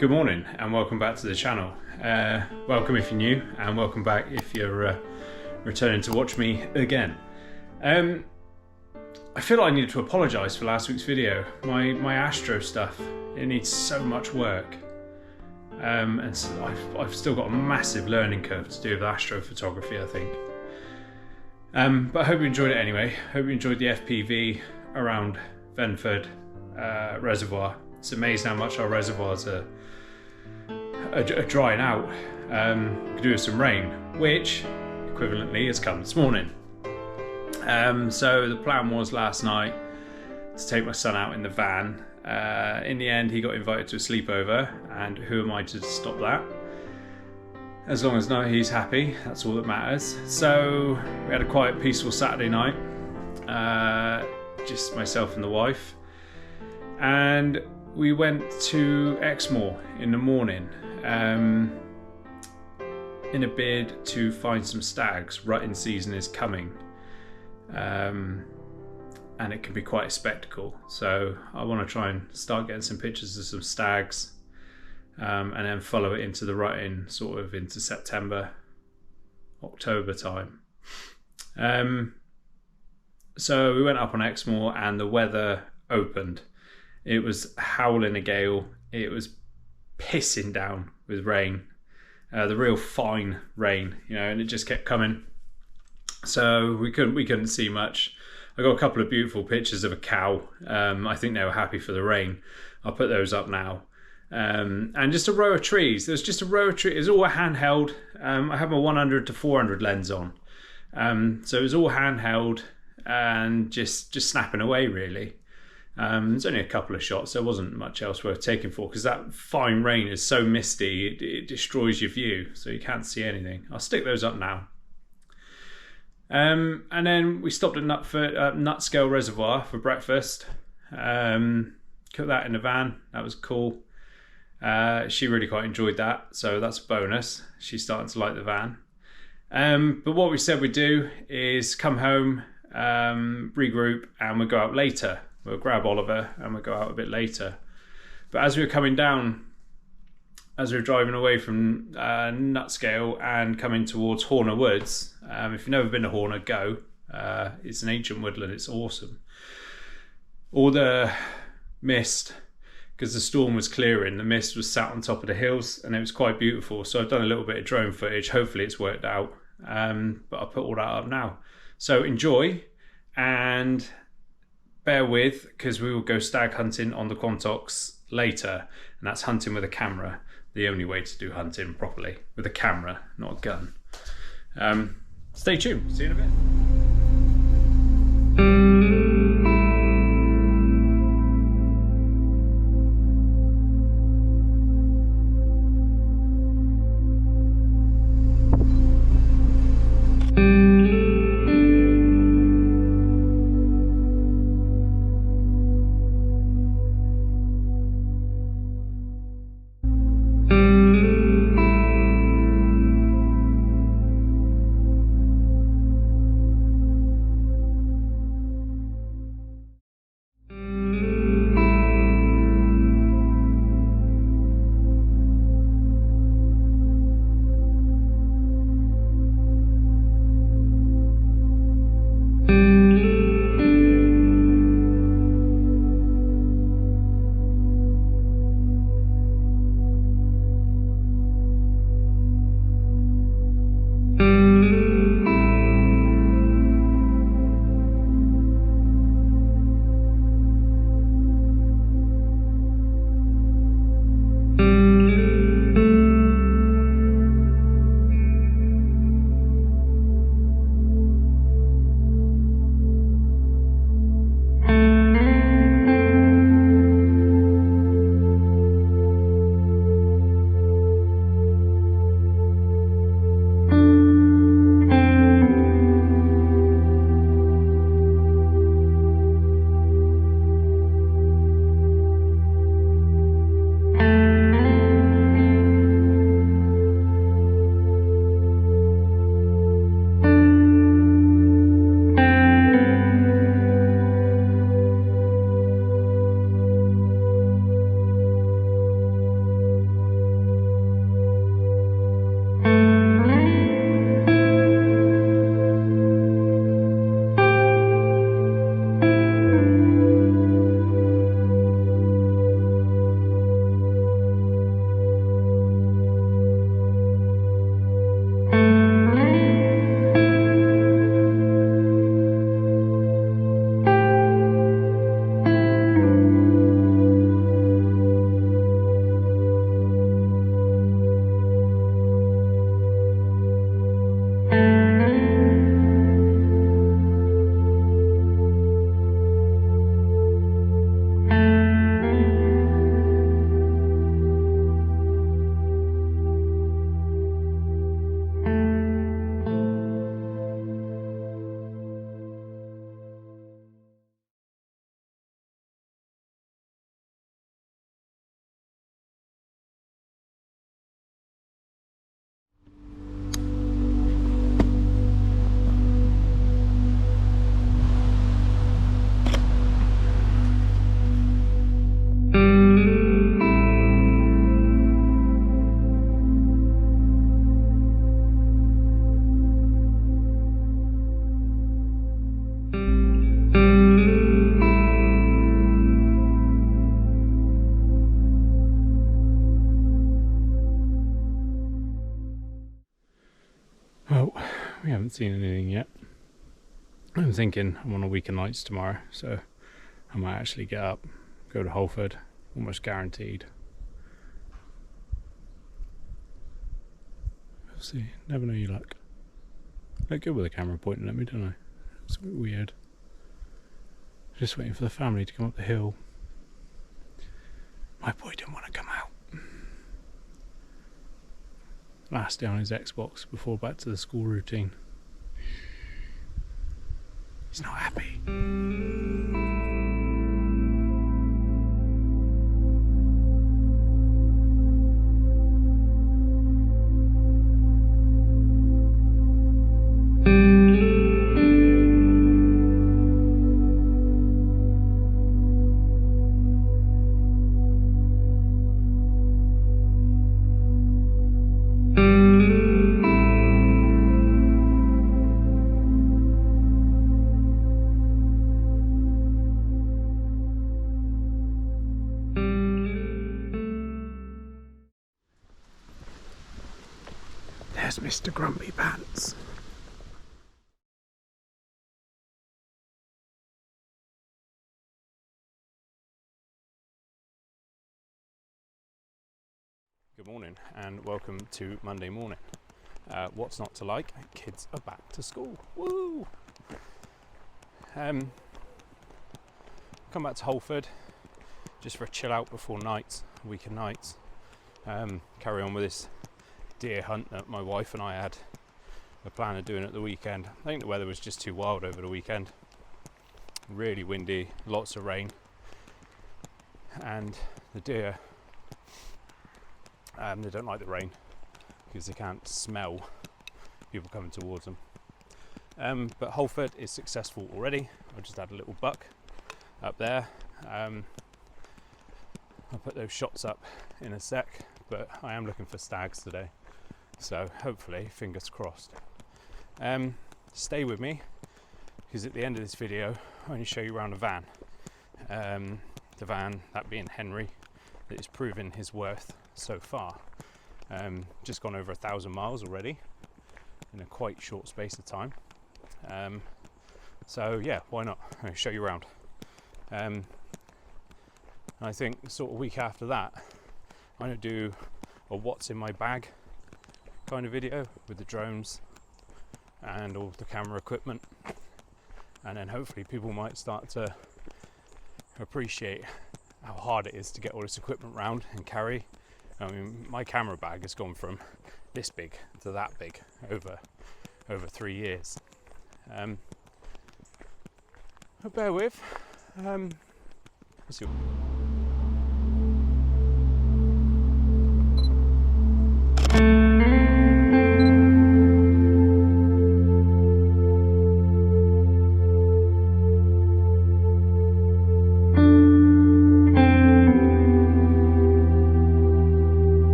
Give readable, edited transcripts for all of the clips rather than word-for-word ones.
Good morning and welcome back to the channel. Welcome if you're new and welcome back if you're returning to watch me again. I feel like I needed to apologise for last week's video. My Astro stuff, it needs so much work. And so I've still got a massive learning curve to do with astrophotography, I think. But I hope you enjoyed it anyway. Hope you enjoyed the FPV around Venford Reservoir. It's amazing how much our reservoirs are drying out. Could do with some rain, which equivalently has come this morning. So the plan was last night to take my son out in the van. In the end, he got invited to a sleepover, and who am I to stop that? As long as he's happy, that's all that matters. So we had a quiet, peaceful Saturday night, just myself and the wife, and we went to Exmoor in the morning in a bid to find some stags. Rutting season is coming, and it can be quite a spectacle. So I want to try and start getting some pictures of some stags, and then follow it into the rutting sort of into September, October time. So we went up on Exmoor and the weather opened. It was howling a gale. It was pissing down with rain, the real fine rain, and it just kept coming. So we couldn't see much. I got a couple of beautiful pictures of a cow. I think they were happy for the rain. I'll put those up now. And just a row of trees. There's just a row of trees. It's all handheld. I have my 100 to 400 lens on, so it was all handheld and just snapping away really. There's only a couple of shots. There wasn't much else worth taking for because that fine rain is so misty, it destroys your view, so you can't see anything. I'll stick those up now. And then we stopped at Nutscale Reservoir for breakfast. Cooked that in the van. That was cool. She really quite enjoyed that, so that's a bonus. She's starting to like the van. But what we said we'd do is come home, regroup, and we'll go out later. We'll grab Oliver and we'll go out a bit later. But as we were coming down, as we were driving away from Nutscale and coming towards Horner Woods, if you've never been to Horner, go. It's an ancient woodland, it's awesome. All the mist, because the storm was clearing, the mist was sat on top of the hills and it was quite beautiful. So I've done a little bit of drone footage, hopefully it's worked out, but I'll put all that up now. So enjoy and bear with, because we will go stag hunting on the Quantocks later, and that's hunting with a camera. The only way to do hunting properly, with a camera, not a gun. Stay tuned, see you in a bit. we haven't seen anything yet. I'm thinking I'm on a week of nights tomorrow, so I might actually get up, go to Holford, almost guaranteed. We'll see. Never know your luck. I look good with the camera pointing at me, don't I? It's a bit weird. Just waiting for the family to come up the hill. My boy didn't want to come out. Last day on his Xbox before back to the school routine. He's not happy. There's Mr. Grumpy Pants. Good morning and welcome to Monday morning. What's not to like? Kids are back to school. Woo! Come back to Holford just for a chill out before nights, weekend nights. Carry on with this deer hunt that my wife and I had a plan of doing at the weekend. I think the weather was just too wild over the weekend. Really windy, lots of rain, and the deer, they don't like the rain because they can't smell people coming towards them. But Holford is successful already. I just had a little buck up there. I'll put those shots up in a sec, but I am looking for stags today. So hopefully, fingers crossed. Stay with me, because at the end of this video, I'm going to show you around a van. The van, that being Henry, that is proving his worth so far. Just gone over 1,000 miles already in a quite short space of time. So yeah, why not? I'm going to show you around. I think sort of week after that, I'm going to do a what's in my bag kind of video with the drones and all the camera equipment, and then hopefully people might start to appreciate how hard it is to get all this equipment round and carry. I mean, my camera bag has gone from this big to that big over 3 years. But bear with. Let's see.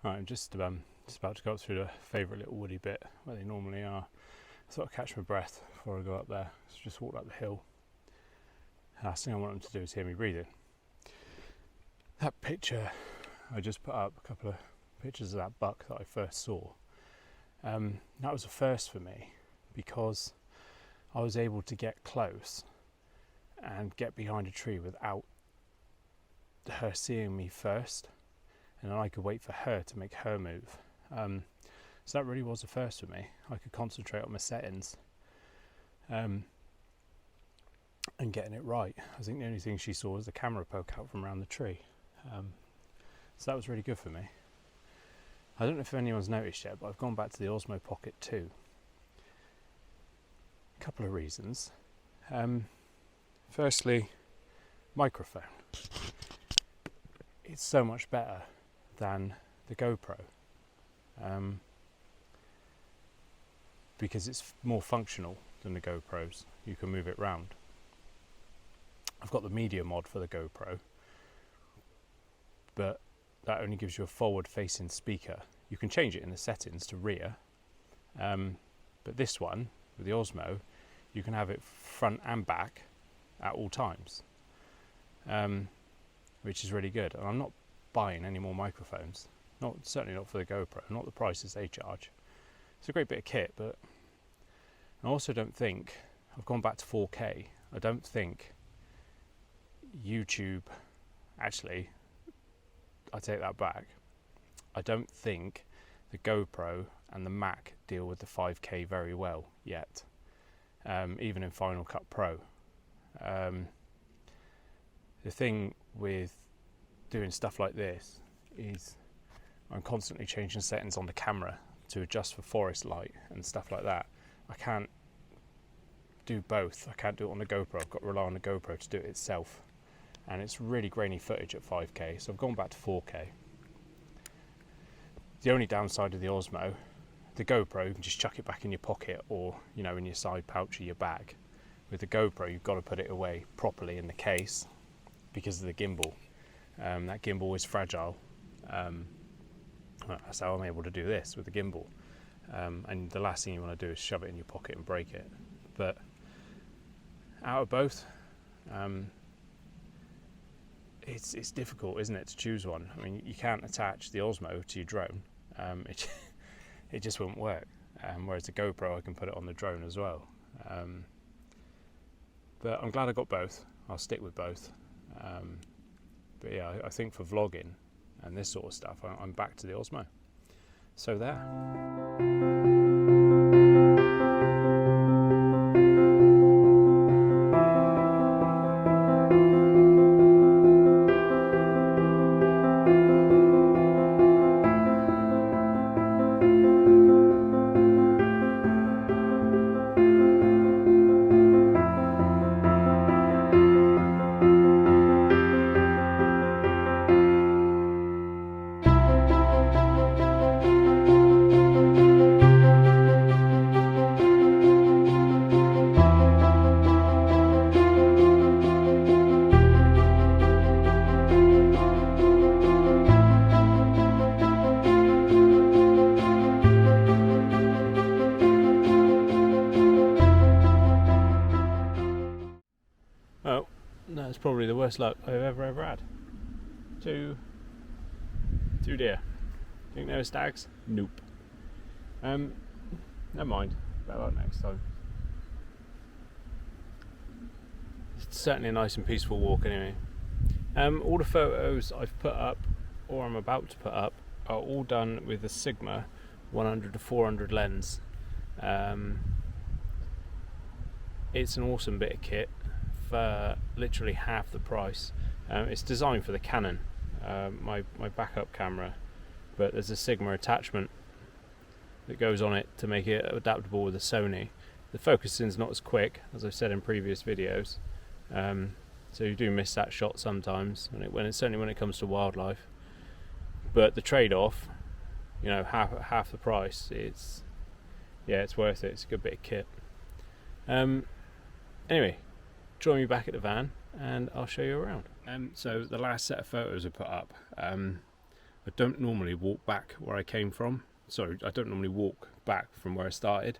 Right, I'm just about to go up through the favourite little woody bit where they normally are. Sort of catch my breath before I go up there. So just walk up the hill. Last thing I want them to do is hear me breathing. That picture I just put up, a couple of pictures of that buck that I first saw. That was a first for me because I was able to get close and get behind a tree without her seeing me first, and then I could wait for her to make her move. So that really was a first for me. I could concentrate on my settings. and getting it right. I think the only thing she saw was the camera poke out from around the tree. So that was really good for me. I don't know if anyone's noticed yet, but I've gone back to the Osmo Pocket 2. A couple of reasons. Firstly, microphone. It's so much better than the GoPro because it's more functional than the GoPros. You can move it round. I've got the media mod for the GoPro, but that only gives you a forward facing speaker. You can change it in the settings to rear, but this one with the Osmo, you can have it front and back at all times, which is really good. And I'm not buying any more microphones, certainly not for the GoPro, not the prices they charge. It's a great bit of kit, but I also don't think, I've gone back to 4K, I don't think YouTube, actually, I take that back, I don't think the GoPro and the Mac deal with the 5K very well yet, even in Final Cut Pro. The thing with doing stuff like this is I'm constantly changing settings on the camera to adjust for forest light and stuff like that. I can't do both. I can't do it on the GoPro. I've got to rely on the GoPro to do it itself, and it's really grainy footage at 5K, so I've gone back to 4K. The only downside of the Osmo, the GoPro, you can just chuck it back in your pocket or, you know, in your side pouch or your bag. With the GoPro, you've got to put it away properly in the case because of the gimbal. That gimbal is fragile. That's how I'm able to do this with the gimbal. And the last thing you want to do is shove it in your pocket and break it. But out of both, it's difficult, isn't it, to choose one? I mean, you can't attach the Osmo to your drone. It just won't work. Whereas the GoPro, I can put it on the drone as well. But I'm glad I got both. I'll stick with both. But yeah, I think for vlogging and this sort of stuff, I'm back to the Osmo. So there. Well, that's probably the worst luck I've ever had. Two deer. Think they were stags? Nope. Never mind. Better luck next time. It's certainly a nice and peaceful walk anyway. All the photos I've put up, or I'm about to put up, are all done with a Sigma 100 to 400 lens. It's an awesome bit of kit for literally half the price. It's designed for the Canon, my backup camera, but there's a Sigma attachment that goes on it to make it adaptable with the Sony. The focusing's not as quick, as I've said in previous videos, so you do miss that shot sometimes certainly when it comes to wildlife. But the trade-off, you know, half the price, it's worth it. It's a good bit of kit. Anyway, join me back at the van and I'll show you around. So the last set of photos I put up, I don't normally walk back where I came from. Sorry, I don't normally walk back from where I started.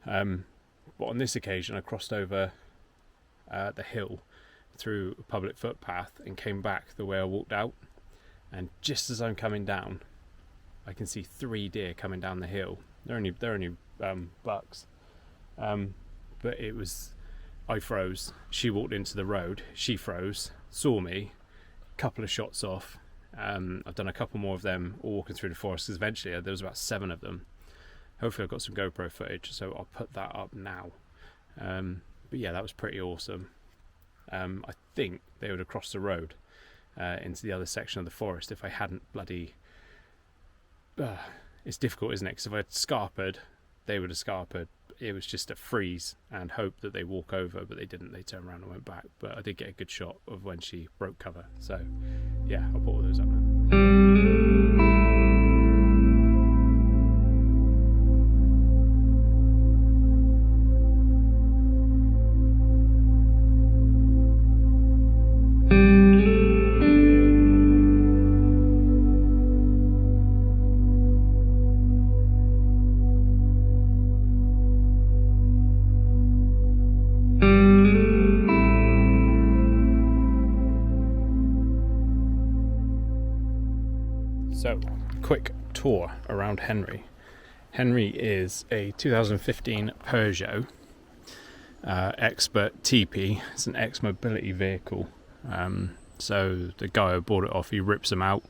But on this occasion I crossed over the hill through a public footpath and came back the way I walked out. And just as I'm coming down, I can see 3 deer coming down the hill. They're only bucks. But I froze. She walked into the road. She froze, saw me, couple of shots off. I've done a couple more of them all walking through the forest because eventually there was about 7 of them. Hopefully I've got some GoPro footage, so I'll put that up now. yeah, that was pretty awesome. I think they would have crossed the road into the other section of the forest if I hadn't bloody... it's difficult, isn't it? Because if I had scarpered, they would have scarpered. It was just a freeze and hope that they walk over, but they didn't. They turned around and went back. But I did get a good shot of when she broke cover. So yeah, I'll put all those up now. So, quick tour around Henry. Henry is a 2015 Peugeot Expert TP. It's an ex-mobility vehicle. So the guy who bought it off, he rips them out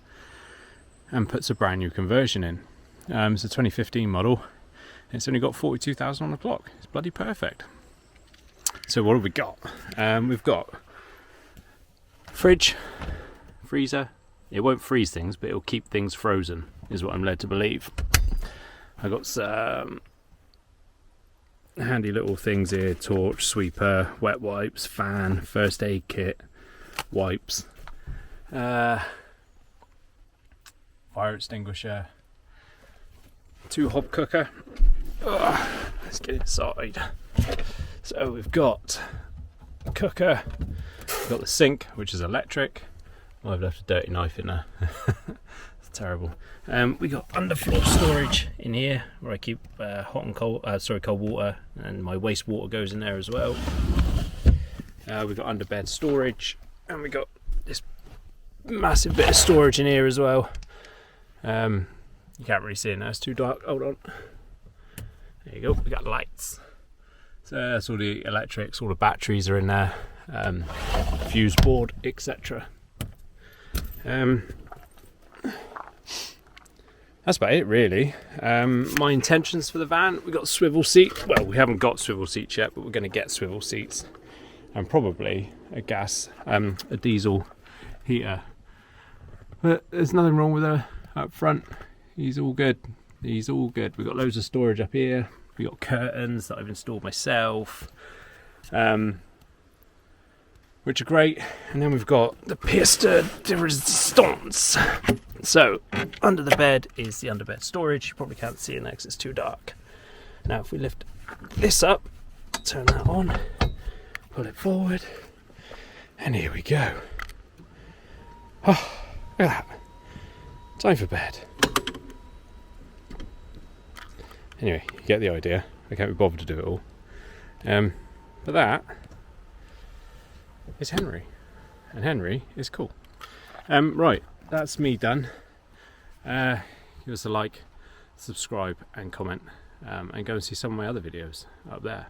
and puts a brand new conversion in. It's a 2015 model. It's only got 42,000 on the clock. It's bloody perfect. So what have we got? We've got fridge, freezer. It won't freeze things, but it'll keep things frozen, is what I'm led to believe. I got some handy little things here: torch, sweeper, wet wipes, fan, first aid kit, wipes, fire extinguisher, 2 hob cooker. Let's get inside. So we've got a cooker, we've got the sink, which is electric. I've left a dirty knife in there. It's terrible. We got underfloor storage in here where I keep cold water, and my wastewater goes in there as well. We've got underbed storage, and we got this massive bit of storage in here as well. You can't really see it now, it's too dark. Hold on. There you go. We got lights. So that's all the electrics, all the batteries are in there, fuse board, etc. That's about it really. My intentions for the van: we got swivel seat. Well, we haven't got swivel seats yet, but we're going to get swivel seats, and probably a diesel heater. But there's nothing wrong with her up front. He's all good. We've got loads of storage up here. We got curtains that I've installed myself, which are great. And then we've got the pièce de résistance. So under the bed is the underbed storage. You probably can't see in there because it's too dark. Now if we lift this up, turn that on, pull it forward, and here we go. Oh, look at that. Time for bed. Anyway, you get the idea. I can't be bothered to do it all. But that is Henry. And Henry is cool. Right, that's me done. Give us a like, subscribe and comment, and go and see some of my other videos up there.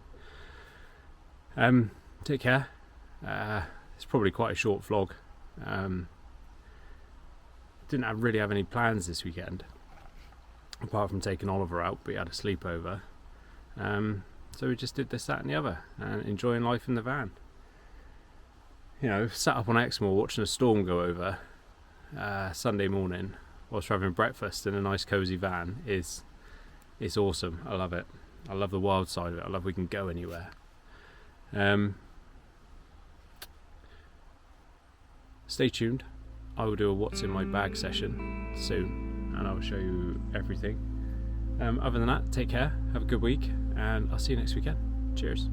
Take care. It's probably quite a short vlog. Didn't really have any plans this weekend, apart from taking Oliver out, but he had a sleepover. So we just did this, that and the other, and enjoying life in the van. You know, sat up on Exmoor watching a storm go over Sunday morning whilst having breakfast in a nice cosy van it's awesome. I love it. I love the wild side of it. I love we can go anywhere. Stay tuned. I will do a what's in my bag session soon, and I will show you everything. Other than that, take care, have a good week, and I'll see you next weekend. Cheers.